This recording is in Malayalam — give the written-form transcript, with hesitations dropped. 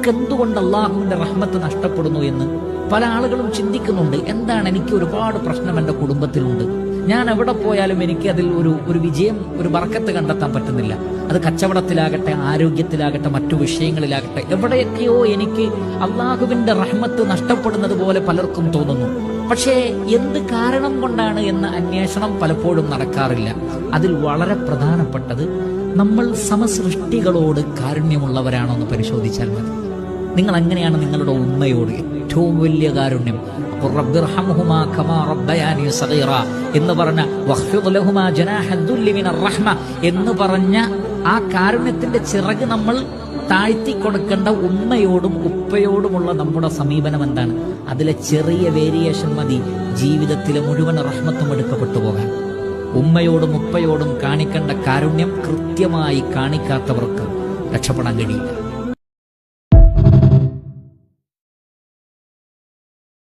നമുക്ക് എന്തുകൊണ്ട് അള്ളാഹുവിന്റെ റഹ്മത്ത് നഷ്ടപ്പെടുന്നു എന്ന് പല ആളുകളും ചിന്തിക്കുന്നുണ്ട്. എന്താണ്, എനിക്ക് ഒരുപാട് പ്രശ്നം എൻ്റെ കുടുംബത്തിലുണ്ട്, ഞാൻ എവിടെ പോയാലും എനിക്ക് അതിൽ ഒരു വിജയം, ഒരു ബർക്കത്ത് കണ്ടെത്താൻ പറ്റുന്നില്ല. അത് കച്ചവടത്തിലാകട്ടെ, ആരോഗ്യത്തിലാകട്ടെ, മറ്റു വിഷയങ്ങളിലാകട്ടെ, എവിടെയൊക്കെയോ എനിക്ക് അള്ളാഹുവിന്റെ റഹ്മത്ത് നഷ്ടപ്പെടുന്നത് പോലെ പലർക്കും തോന്നുന്നു. പക്ഷേ എന്ത് കാരണം കൊണ്ടാണ് എന്ന അന്വേഷണം പലപ്പോഴും നടക്കാറില്ല. അതിൽ വളരെ പ്രധാനപ്പെട്ടത്, നമ്മൾ സമസൃഷ്ടികളോട് കാരുണ്യമുള്ളവരാണോ എന്ന് പരിശോധിച്ചാൽ മതി. നിങ്ങൾ എങ്ങനെയാണ് നിങ്ങളുടെ ഉമ്മയോട് ഏറ്റവും വലിയ കാരുണ്യം? എന്ന് പറഞ്ഞ എന്ന് പറഞ്ഞ ആ കാരുണ്യത്തിന്റെ ചിറക് നമ്മൾ താഴ്ത്തി കൊടുക്കേണ്ട ഉമ്മയോടും ഉപ്പയോടുമുള്ള നമ്മുടെ സമീപനം എന്താണ്? അതിലെ ചെറിയ വേരിയേഷൻ മതി ജീവിതത്തിലെ മുഴുവൻ റഹ്മത്തും എടുക്കപ്പെട്ടു പോകാൻ. ഉമ്മയോടും ഉപ്പയോടും കാണിക്കേണ്ട കാരുണ്യം കൃത്യമായി കാണിക്കാത്തവർക്ക് രക്ഷപ്പെടാൻ കഴിയില്ല.